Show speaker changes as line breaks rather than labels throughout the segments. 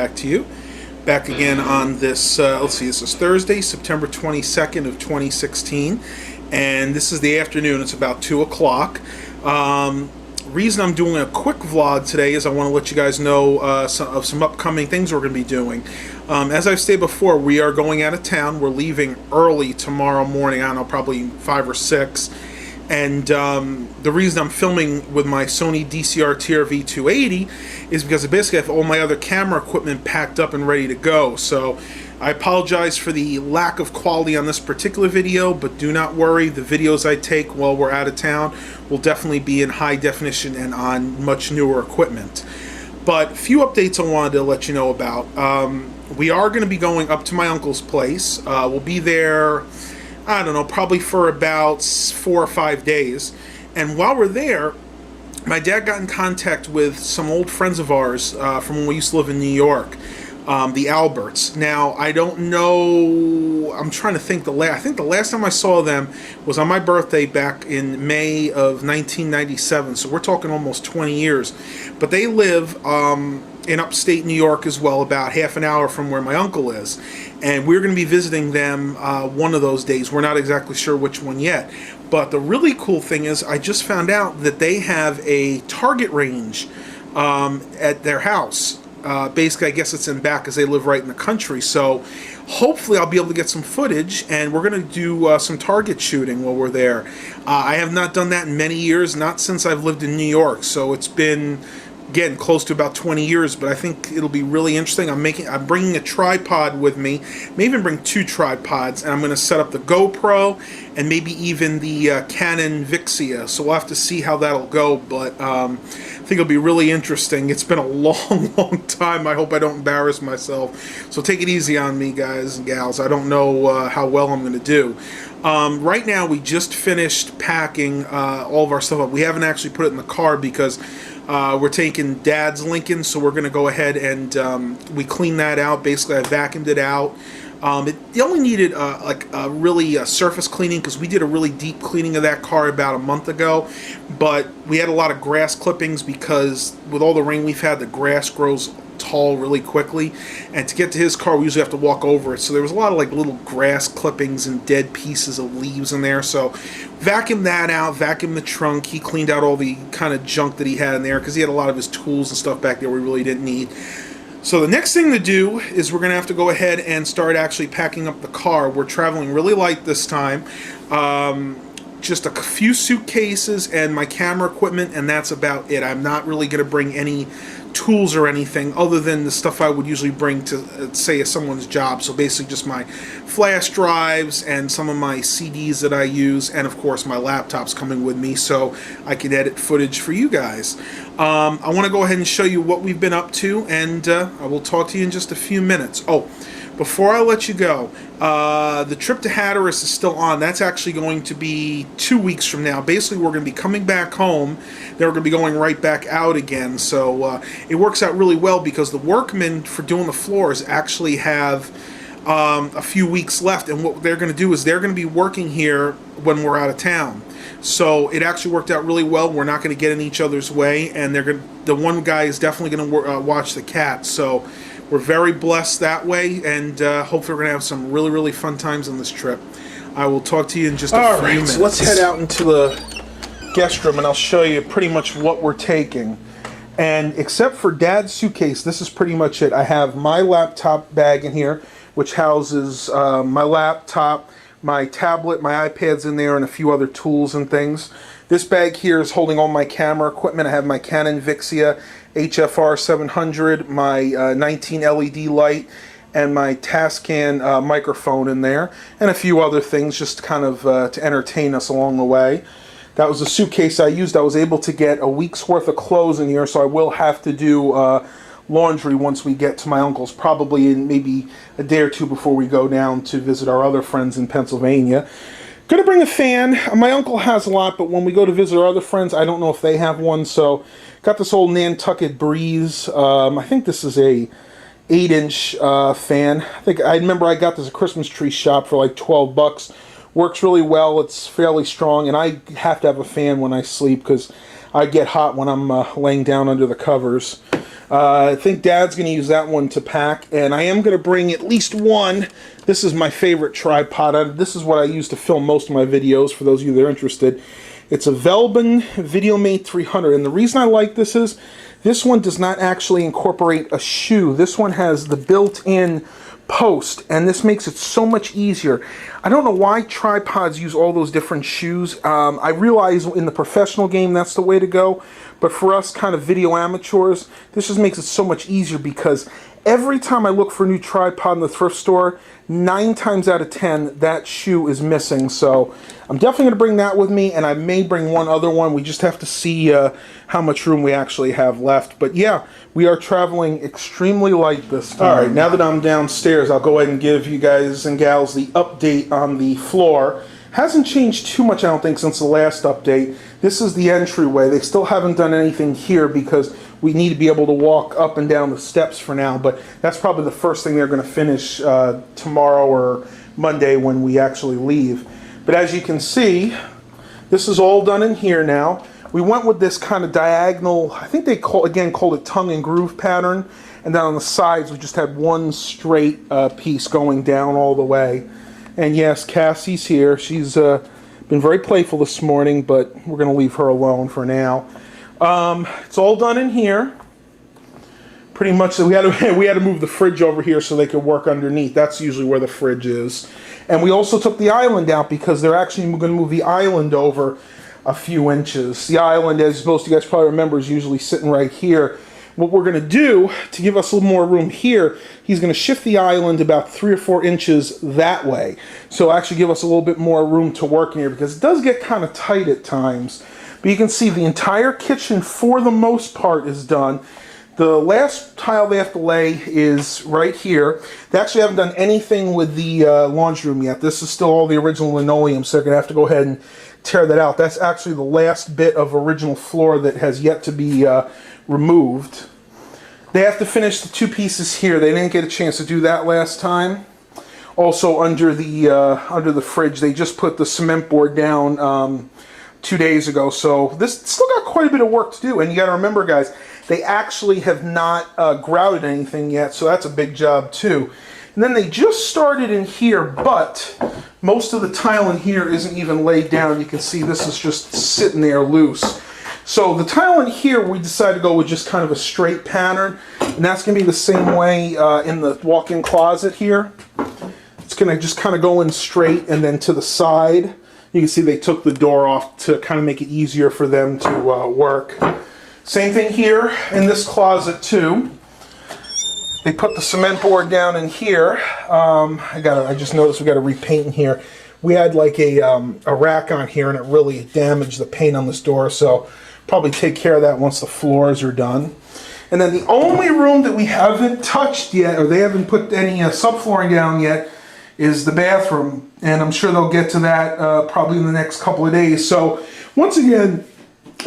back to you. Back again on this, let's see, this is Thursday, September 22nd of 2016, and this is the afternoon. It's about 2 o'clock. Reason I'm doing a quick vlog today is I want to let you guys know of some upcoming things we're going to be doing. As I've stated before, we are going out of town. We're leaving early tomorrow morning, I don't know, probably 5 or 6. And the reason I'm filming with my Sony DCR TRV-280 is because I basically have all my other camera equipment packed up and ready to go. So I apologize for the lack of quality on this particular video, but do not worry. The videos I take while we're out of town will definitely be in high definition and on much newer equipment. But a few updates I wanted to let you know about. We are going to be going up to my uncle's place. We'll be there, I don't know, probably for about 4 or 5 days. And while we're there, my dad got in contact with some old friends of ours from when we used to live in New York, the Alberts. Now, I don't know, I'm trying to think, I think the last time I saw them was on my birthday back in May of 1997, so we're talking almost 20 years. But they live in upstate New York as well, about half an hour from where my uncle is. And we're going to be visiting them one of those days. We're not exactly sure which one yet. But the really cool thing is I just found out that they have a target range at their house. Basically, I guess it's in back because they live right in the country. So hopefully I'll be able to get some footage, and we're going to do some target shooting while we're there. I have not done that in many years, not since I've lived in New York. So it's been, again, close to about 20 years, but I think it'll be really interesting. I'm bringing a tripod with me. May even bring 2 tripods, and I'm going to set up the GoPro and maybe even the Canon Vixia. So we'll have to see how that'll go, but I think it'll be really interesting. It's been a long, long time. I hope I don't embarrass myself. So take it easy on me, guys and gals. I don't know how well I'm going to do. Right now, we just finished packing all of our stuff up. We haven't actually put it in the car because we're taking Dad's Lincoln, so we're going to go ahead and we clean that out. Basically, I vacuumed it out. It only needed like a really surface cleaning because we did a really deep cleaning of that car about a month ago. But we had a lot of grass clippings because with all the rain we've had, the grass grows tall really quickly, and to get to his car we usually have to walk over it, so there was a lot of like little grass clippings and dead pieces of leaves in there. So vacuumed that out, vacuumed the trunk. He cleaned out all the kind of junk that he had in there because he had a lot of his tools and stuff back there we really didn't need. So the next thing to do is we're going to have to go ahead and start actually packing up the car. We're traveling really light this time. Just a few suitcases and my camera equipment, and that's about it. I'm not really going to bring any tools or anything other than the stuff I would usually bring to say someone's job. So basically just my flash drives and some of my CDs that I use, and of course my laptop's coming with me so I can edit footage for you guys. I want to go ahead and show you what we've been up to, and I will talk to you in just a few minutes. Oh, before I let you go, the trip to Hatteras is still on. That's actually going to be 2 weeks from now. Basically, we're going to be coming back home. Then we're going to be going right back out again. So it works out really well because the workmen for doing the floors actually have a few weeks left. And what they're going to do is they're going to be working here when we're out of town. So it actually worked out really well. We're not going to get in each other's way. And the one guy is definitely going to watch the cat. So we're very blessed that way, and hopefully we're going to have some really, really fun times on this trip. I will talk to you in just a few minutes. So let's head out into the guest room, and I'll show you pretty much what we're taking. And except for Dad's suitcase, this is pretty much it. I have my laptop bag in here, which houses my laptop, my tablet, my iPad's in there, and a few other tools and things. This bag here is holding all my camera equipment. I have my Canon Vixia HFR 700, my 19 LED light, and my Tascam microphone in there, and a few other things just kind of to entertain us along the way. That was a suitcase I used. I was able to get a week's worth of clothes in here, so I will have to do laundry once we get to my uncle's, probably in maybe a day or two before we go down to visit our other friends in Pennsylvania. Gonna bring a fan. My uncle has a lot, but when we go to visit our other friends, I don't know if they have one. So got this old Nantucket Breeze. I think this is a 8-inch fan. I remember I got this at a Christmas tree shop for like 12 bucks. Works really well. It's fairly strong, and I have to have a fan when I sleep because I get hot when I'm laying down under the covers. I think Dad's going to use that one to pack, and I am going to bring at least one. This is my favorite tripod. This is what I use to film most of my videos, for those of you that are interested. It's a Velbin VideoMate 300, and the reason I like this is this one does not actually incorporate a shoe. This one has the built-in post, and this makes it so much easier. I don't know why tripods use all those different shoes. I realize in the professional game that's the way to go, but for us kind of video amateurs, this just makes it so much easier, because every time I look for a new tripod in the thrift store, 9 times out of 10 that shoe is missing. So I'm definitely going to bring that with me, and I may bring one other one. We just have to see how much room we actually have left. But yeah, we are traveling extremely light this time. Alright, now that I'm downstairs, I'll go ahead and give you guys and gals the update on the floor. Hasn't changed too much, I don't think, since the last update. This is the entryway. They still haven't done anything here because we need to be able to walk up and down the steps for now, but that's probably the first thing they're going to finish tomorrow or Monday when we actually leave. But as you can see, this is all done in here now. We went with this kind of diagonal, I think they called it tongue and groove pattern, and then on the sides we just had one straight piece going down all the way. And yes, Cassie's here. She's been very playful this morning, but we're going to leave her alone for now. It's all done in here. Pretty much, we had to move the fridge over here so they could work underneath. That's usually where the fridge is. And we also took the island out because they're actually going to move the island over a few inches. The island, as most of you guys probably remember, is usually sitting right here. What we're going to do to give us a little more room here, he's going to shift the island about 3 or 4 inches that way. So actually give us a little bit more room to work in here, because it does get kind of tight at times. But you can see the entire kitchen, for the most part, is done. The last tile they have to lay is right here. They actually haven't done anything with the laundry room yet. This is still all the original linoleum, so they're going to have to go ahead and tear that out. That's actually the last bit of original floor that has yet to be removed. They have to finish the 2 pieces here. They didn't get a chance to do that last time. Also, under the fridge, they just put the cement board down 2 days ago, so this still got quite a bit of work to do. And you got to remember, guys, they actually have not grouted anything yet, so that's a big job too. And then they just started in here, but most of the tile in here isn't even laid down. You can see this is just sitting there loose. So the tile in here, we decided to go with just kind of a straight pattern, and that's going to be the same way in the walk-in closet here. It's going to just kind of go in straight, and then to the side. You can see they took the door off to kind of make it easier for them to work. Same thing here in this closet too. They put the cement board down in here. I just noticed we got to repaint in here. We had like a rack on here, and it really damaged the paint on this door, so probably take care of that once the floors are done. And then the only room that we haven't touched yet, or they haven't put any subflooring down yet, is the bathroom. And I'm sure they'll get to that probably in the next couple of days. So once again,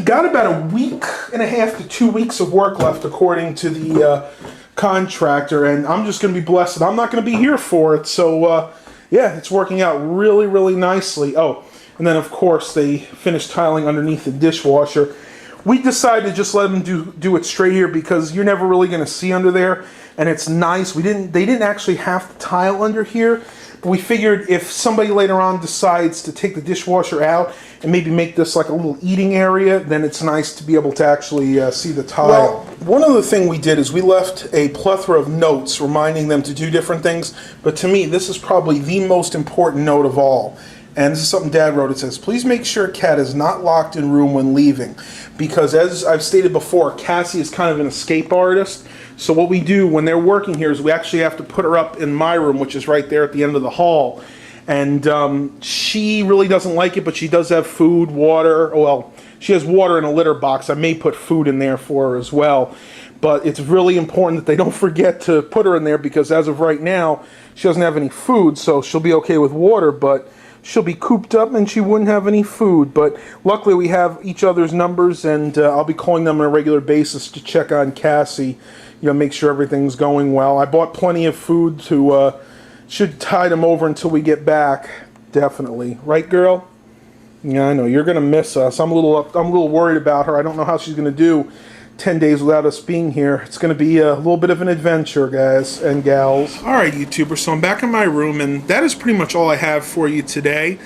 got about a week and a half to 2 weeks of work left according to the contractor, and I'm just going to be blessed. I'm not going to be here for it. So yeah, it's working out really, really nicely. Oh, and then of course they finished tiling underneath the dishwasher. We decided to just let them do it straight here because you're never really going to see under there, and it's nice. They didn't actually have to tile under here, but we figured if somebody later on decides to take the dishwasher out and maybe make this like a little eating area, then it's nice to be able to actually see the tile. Well, one other thing we did is we left a plethora of notes reminding them to do different things, but to me this is probably the most important note of all. And this is something Dad wrote. It says, please make sure Kat is not locked in room when leaving. Because as I've stated before, Cassie is kind of an escape artist. So what we do when they're working here is we actually have to put her up in my room, which is right there at the end of the hall. And she really doesn't like it, but she does have food, water. Well, she has water in a litter box. I may put food in there for her as well. But it's really important that they don't forget to put her in there, because as of right now, she doesn't have any food. So she'll be okay with water, but she'll be cooped up and she wouldn't have any food. But luckily we have each other's numbers, and I'll be calling them on a regular basis to check on Cassie, make sure everything's going well. I bought plenty of food to should tide them over until we get back. Definitely. Right, girl? Yeah, I know you're gonna miss us. I'm a little worried about her. I don't know how she's gonna do 10 days without us being here. It's going to be a little bit of an adventure, guys and gals. All right, YouTubers, so I'm back in my room, and that is pretty much all I have for you today.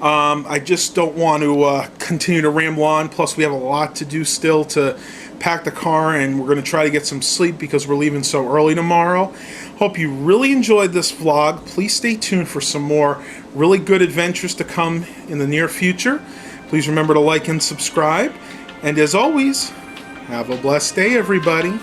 I just don't want to continue to ramble on. Plus, we have a lot to do still to pack the car, and we're going to try to get some sleep because we're leaving so early tomorrow. Hope you really enjoyed this vlog. Please stay tuned for some more really good adventures to come in the near future. Please remember to like and subscribe. And as always, have a blessed day, everybody.